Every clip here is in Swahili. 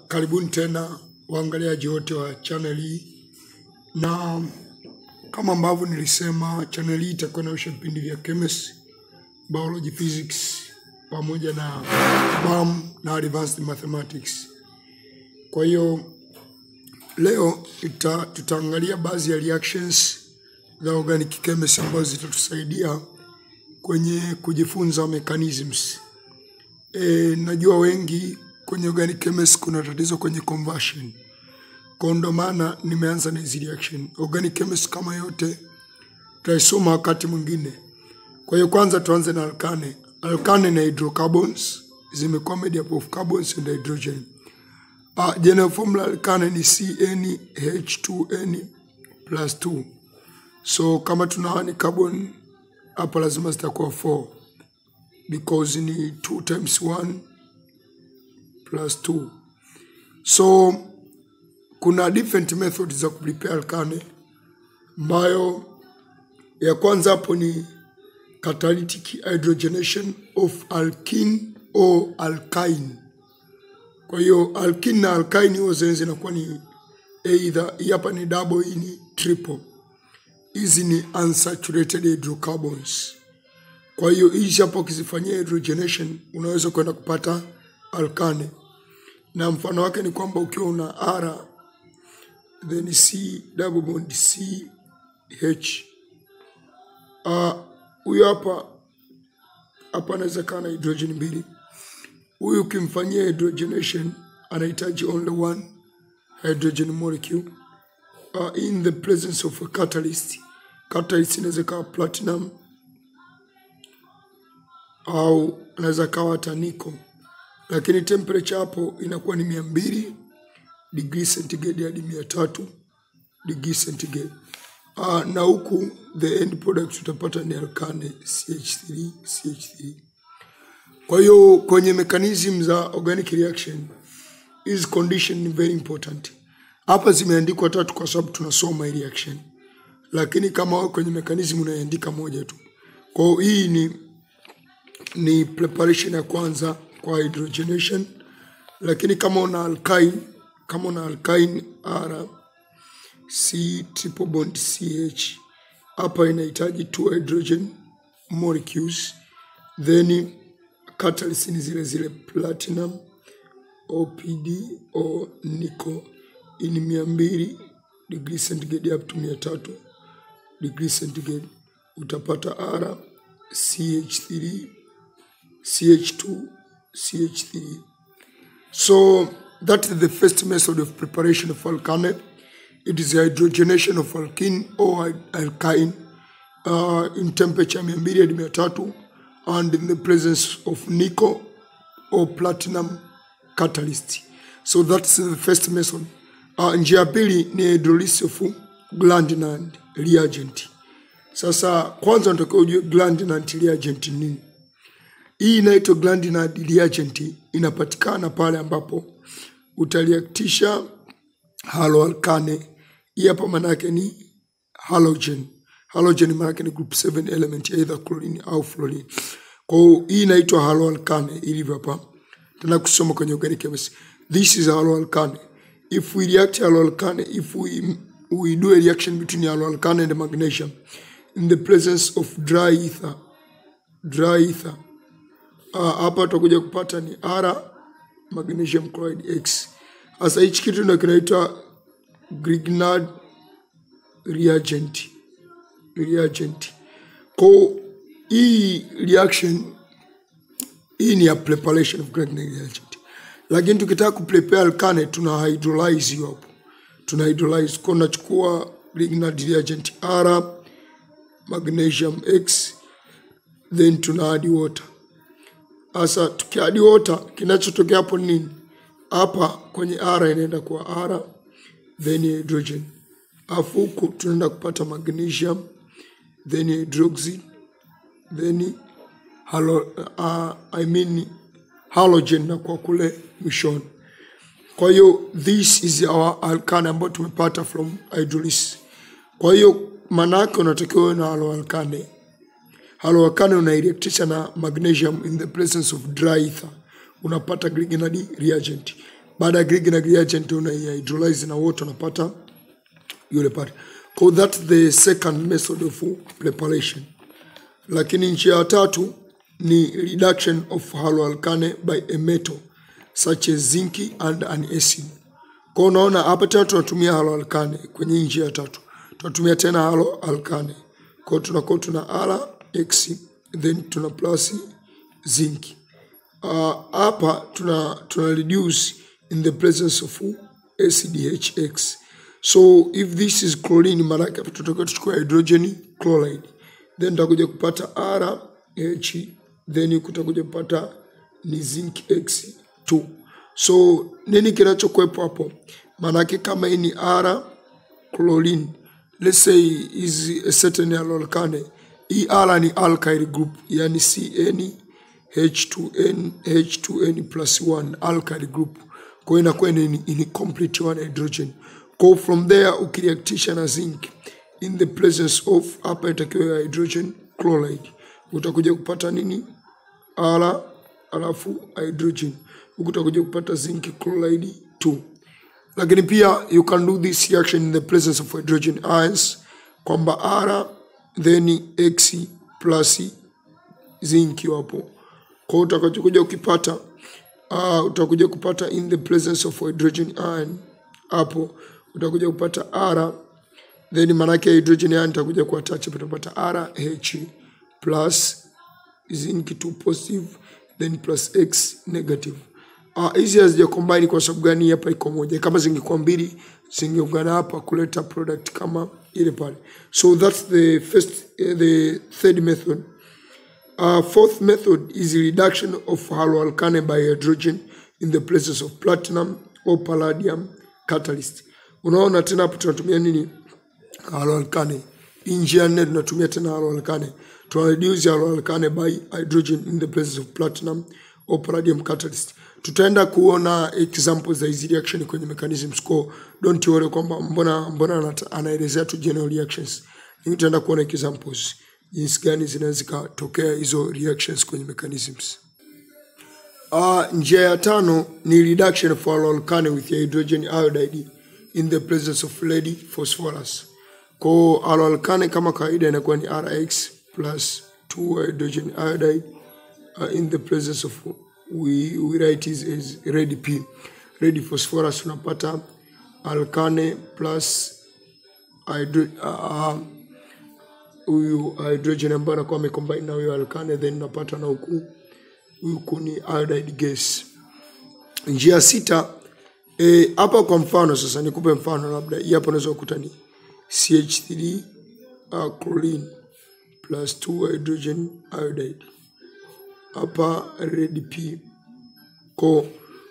Karibuni tena waangaliaji wote wa channel hii, na kama ambavyo nilisema channel hii itakuwa na vipindi vya chemistry, biology, physics pamoja na BAM na advanced mathematics. Kwa hiyo leo tutaangalia baadhi ya reactions za organic chemistry ambazo zitatusaidia kwenye kujifunza mechanisms. Najua wengi kwenye organic chemistry kuna tatizo kwenye conversion. Kwa ndo maana nimeanza na hizi reaction. Organic chemistry kama yote tutaisoma wakati mwingine. Kwa hiyo kwanza tuanze na alkane. Alkane na hydrocarbons zimekuwa made up of carbons and hydrogen. General formula alkane ni CnH2n+2. So kama tunaona carbon hapa lazima zitakuwa 4 because ni 2 times 1 plus 2. So kuna different methods za kuprepare alkane, ambayo ya kwanza hapo ni catalytic hydrogenation of alkene or alkyne. Kwa hiyo alkene na alkyne hizo zinakuwa ni either hapa ni double, hii ni triple. Hizi ni unsaturated hydrocarbons. Kwa hiyo hizi hapo ukizifanyia hydrogenation unaweza kwenda kupata alkane. Na mfano wake ni kwamba ukiwa una R then C double bond CH. Huyu hapa anaweza kuwa na hydrogen mbili. Huyu ukimfanyia hydrogenation anahitaji only one hydrogen molecule in the presence of a catalyst. Catalyst inaweza kuwa platinum au inaweza kuwa hata nickel. Lakini temperature hapo inakuwa ni 200 degrees centigrade hadi 300 degrees centigrade. Na huku the end product utapata ni alkane CH3. Kwa hiyo kwenye mechanism za organic reaction is condition ni very important. Hapa zimeandikwa 3 kwa sababu tunasoma hii reaction. Lakini kama kwenye mechanism unaandika moja tu. Kwa hiyo hii ni preparation ya kwanza kwa hydrogenation. Lakini kama una alkyne R C triple bond CH, hapa inahitaji 2 hydrogen molecules. Then catalyst ni zile platinum OPD or nickel in 200 degrees centigrade up to 300 degrees centigrade. Utapata R CH3 CH2 CH3. So that is the first method of preparation of alkane. It is hydrogenation of alkene or alkyne in temperature 200 hadi 300 and in the presence of nickel or platinum catalyst. So that's the first method. Njia pili ni hydrolysis of Glandinand reagent. Sasa kwanza nataka ujue Glandinand reagent ni nini. Hii inaitwa Glandinand reagent, inapatikana pale ambapo utaliaktisha haloalkane. Hii hapa maana yake ni halogen. Halogen maana yake ni group 7 element, either chlorine au fluorine. Kwa hiyo hii inaitwa haloalkane ilivyo hapa. Tuna kusoma kwenye organic chemistry. This is haloalkane. If we react haloalkane, if we do a reaction between haloalkane and magnesium in the presence of dry ether. Hapa tutakuja kupata ni R magnesium chloride X. Asa hichi kitu ndio kinaitwa Grignard reagent. Kwa hii reaction hii ni a preparation of Grignard reagent. Lakini tukitaka kuprepare alkane tuna hydrolyze hiyo hapo. Tuna hydrolyze kwa tunachukua Grignard reagent R magnesium X then tuna add water. Asa tukiadi water kinachotokea hapo nini? Hapa kwenye R inaenda kwa R then hydrogen. Afu huku tunaenda kupata magnesium then hydroxy then halogen na kwa kule mwishoni. Kwa hiyo this is our alkane ambayo tumepata from hydrolysis. Kwa hiyo maana yake unatakiwa na haloalkane. Haloalkane unaireactisha na magnesium in the presence of dry ether. Unapata Grignard reagent. baada ya Greek na reagent una hydrolyze na water unapata yule pale. So that's the second method of preparation. Lakini njia ya tatu ni reduction of haloalkane by a metal such as zinc and an acid. Kwa unaona hapa tena tunatumia haloalkane kwenye njia ya tatu. Tunatumia tena haloalkane. Kwa tunakuwa tuna RX then tuna plus zinc. Hapa tuna reduce in the presence of ACDHX. So if this is chlorine, maraka tutakuwa tuchukua hydrogen chloride, then tutakuja kupata RH, then kutakuja kupata ni zinc X2. So nini kinachokuwepo hapo? Manake kama hii ni R chlorine, let's say is a certain haloalkane, hii R ni alkyl group, yani CN H2N plus 1 alkyl group. Kwa inakuwa ni complete one hydrogen. Go from there ukireactisha na zinc in the presence of hapa itakiwa hydrogen chloride, utakuja kupata nini? R alafu hydrogen, utakuja kupata zinc chloride 2. Lakini pia you can do this reaction in the presence of hydrogen ions, kwamba R then X plus zinc hapo. Kwa utakuja ukipata utakuja kupata in the presence of hydrogen ion hapo utakuja kupata R, then manake hydrogen ion itakuja kuattach, utapata RH plus zinc 2 positive then plus X negative. Hizi hazija combine kwa sababu gani? Hapa iko moja, kama zingekuwa mbili zingeungana hapa kuleta product kama ile pale. So that's the the third method. Fourth method is reduction of haloalkane by hydrogen in the presence of platinum or palladium catalyst. Unaona tena hapo tunatumia nini? Haloalkane. Njia nne tunatumia tena haloalkane. To reduce haloalkane by hydrogen in the presence of platinum or palladium catalyst. Tutaenda kuona examples za hizi reaction kwenye mechanisms. Kwa don't worry kwamba mbona anaelezea tu general reactions. Tutaenda kuona examples jinsi gani zinaweza kutokea hizo reactions kwenye mechanisms. Njia ya tano ni reduction of haloalkane with hydrogen iodide in the presence of lead phosphorus. Kwa haloalkane kama kawaida inakuwa ni RX plus 2 hydrogen iodide in the presence of we write it as red P. Red phosphorus unapata alkane plus hydrogen ambayo anakuwa amecombine na huyo alkane, then unapata na huku ni iodide gas. Njia sita hapa kwa mfano sasa nikupe mfano, labda hii hapa unaweza kukuta ni CH3 chlorine plus 2 hydrogen iodide. Hapa red P. Kwa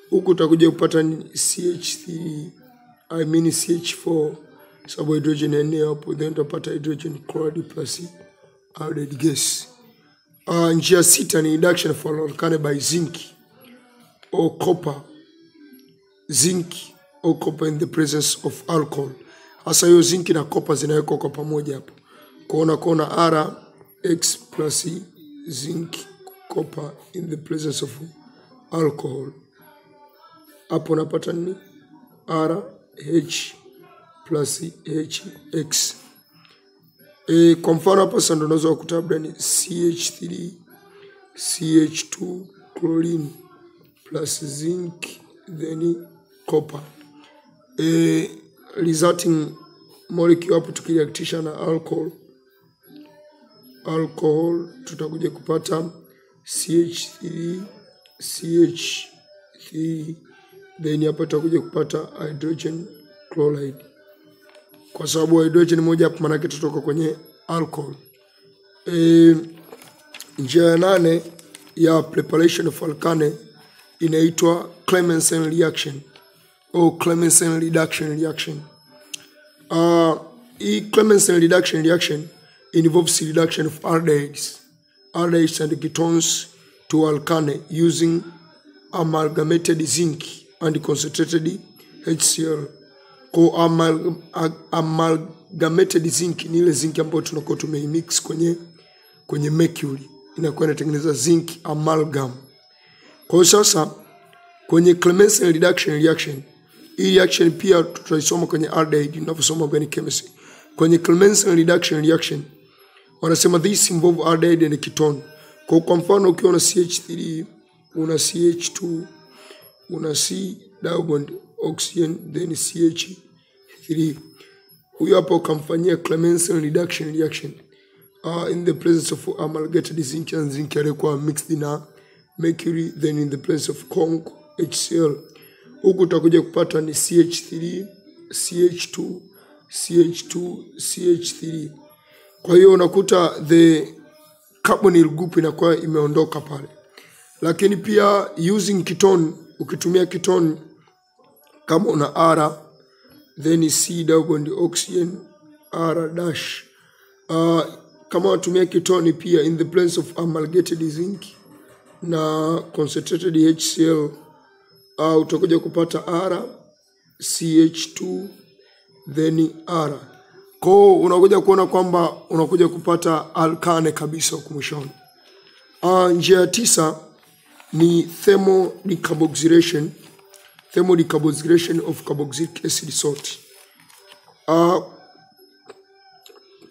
huku utakuja kupata ni CH3 CH4 sababu hydrogen ni hapo, then utapata hydrogen chloride plus iodide gas. Njia sita ni reduction of haloalkane by zinc or copper. Zinc or copper in the presence of alcohol. Hasa hiyo zinc na copper zinawekwa kwa pamoja hapo. Kuona RX plus zinc copper in the presence of alcohol. Hapo unapata ni RH plus HX. Kwa mfano hapa sasa ndo unaweza kukuta ni CH3 CH2 chlorine plus zinc then copper. Resulting molecule hapo tukireactisha na alcohol tutakuja kupata CH3 then hapa tutakuja kupata hydrogen chloride. Kwa sababu hydrogen moja hapo maana yake tutoka kwenye alcohol. Njia ya nane ya preparation of alkane inaitwa Clemmensen reaction au Clemmensen reduction reaction. Clemmensen reduction reaction involves reduction of aldehydes and ketones to alkane using amalgamated zinc and concentrated HCl. Kwa amalgamated zinc ni ile zinc ambayo tunakuwa tumeimix kwenye mercury, inakuwa inatengeneza zinc amalgam. Kwa sasa Kwenye Clemmensen reaction, hii reaction pia tutaisoma kwenye aldehyde tunaposoma organic chemistry. Kwenye Clemmensen reaction wanasema this involve aldehyde and ketone. Kwa mfano ukiwa na CH3, una CH2, una C double bond oxygen then CH3. Huyo hapo ukamfanyia Clemmensen reaction in the presence of amalgamated zinc and zinc yalikuwa mixed na mercury, then in the presence of conc HCl. Huku utakuja kupata ni CH3, CH2, CH2, CH3. Kwa hiyo unakuta the carbonyl group inakuwa imeondoka pale. Lakini pia using ketone, ukitumia ketone kama una R then C double bond oxygen R dash. Kama watumia ketone pia in the presence of amalgamated zinc na concentrated HCl, utakuja kupata R CH2 then R. Kwa unakuja kuona kwamba unakuja kupata alkane kabisa huko mwishoni. Njia ya 9 ni thermodecarboxylation of carboxylic acid salt.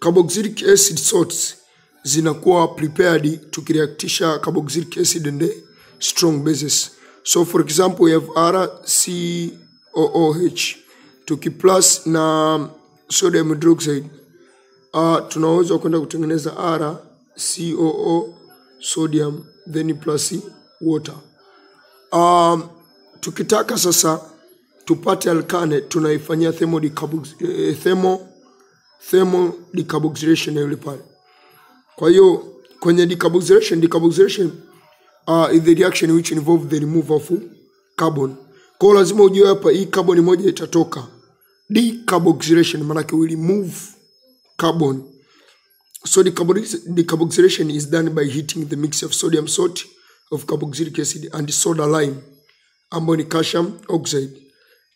Carboxylic acid salts zinakuwa prepared tukireactisha carboxylic acid and strong bases. So for example we have RCOOH tukiplus na sodium hydroxide, tunaweza kwenda kutengeneza RCOO sodium then plus water. Tukitaka sasa tupate alkane tunaifanyia thermodecarboxylation ile pale. Kwa hiyo kwenye decarboxylation is the reaction which involve the removal of carbon. Kwa lazima ujue hapa hii carbon moja itatoka. Decarboxylation maana yake we remove carbon. So decarboxylation is done by heating the mixture of sodium salt of carboxylic acid and soda lime ambayo ni calcium oxide.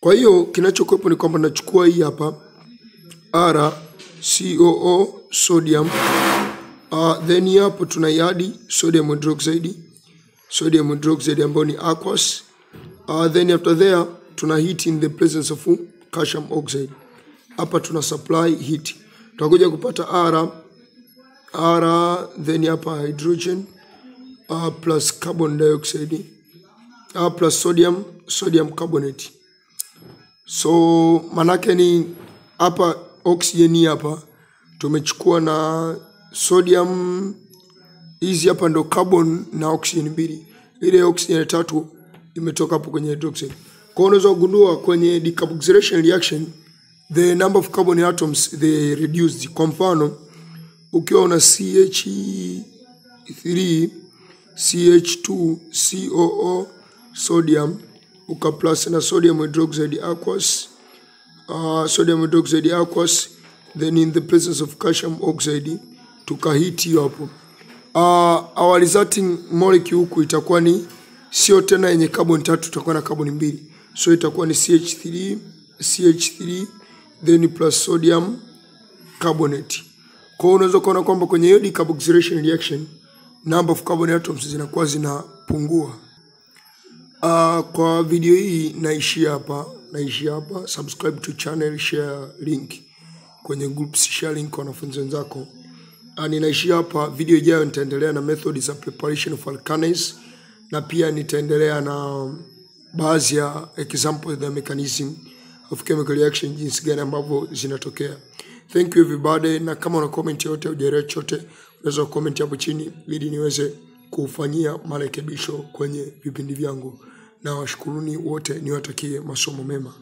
Kwa hiyo kinachokuwepo ni kwamba nachukua hii hapa RCOO sodium, then hapo tunaiadi sodium hydroxide ambayo ni aqueous, then after there tuna heat in the presence of calcium oxide. Hapa tuna supply heat, tutakuja kupata R then hapa hydrogen plus carbon dioxide plus sodium carbonate. So manake ni hapa oxygen hapa tumechukua na sodium, hizi hapa ndo carbon na oxygen mbili, ile oxygen 3 imetoka hapo kwenye hydroxide. Kwa unaweza kugundua kwenye decarboxylation reaction the number of carbon atoms they reduced. Kwa mfano ukiwa una CH3 CH2 COO sodium ukaplus na sodium hydroxide aqueous, then in the presence of calcium oxide tukahiti hiyo hapo. Our resulting molecule huku itakuwa ni sio tena yenye carbon 3, itakuwa na carbon 2. So itakuwa ni CH3 then plus sodium carbonate. Kwa unaweza kuona kwamba kwenye hiyo decarboxylation reaction number of carbon atoms zinakuwa zinapungua. Kwa video hii naishia hapa. Subscribe to channel, share link kwenye groups, share link kwa wanafunzi wenzako. Ninaishia hapa. Video ijayo nitaendelea na methods za preparation of alkanes na pia nitaendelea na baadhi ya examples the mechanism of chemical reaction, jinsi gani ambavyo zinatokea. Thank you everybody, na kama una comment yote au direct chote unaweza comment hapo chini ili niweze kufanyia marekebisho kwenye vipindi vyangu. Na washukuruni wote, niwatakie masomo mema.